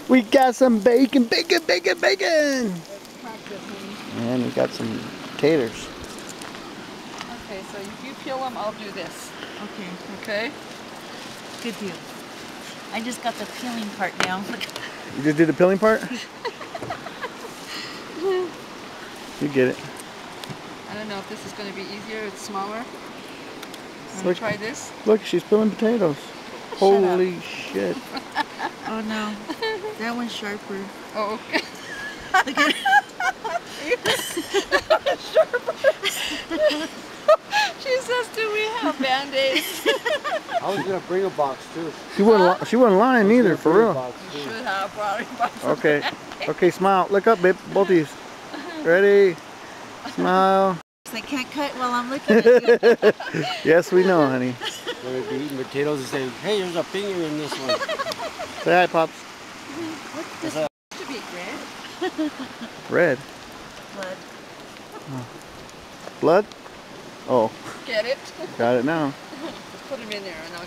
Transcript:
We got some bacon, bacon, bacon, bacon. Practice, honey. And we got some taters. Okay, so if you peel them, I'll do this. Okay, Okay? good deal. I just got the peeling part now. You just did the peeling part? You get it. I don't know if this is going to be easier. It's smaller. I'm Look. try this. Look, she's peeling potatoes. Holy shit. Oh no, that one's sharper. Oh, okay. Look at She says, do we have Band-Aids? I was gonna bring a box too. She wasn't lying either, for real. You should have brought a box. Okay. Okay, smile. Look up, babe. Both of you. Ready? Smile. I can't cut while I'm looking at you. Yes, we know, honey. We're gonna be eating potatoes and saying, hey, there's a finger in this one. Say hi, Pops. What's this to be, red? Red. Blood. Blood? Oh, Get it? got it now. Put them in there and I'll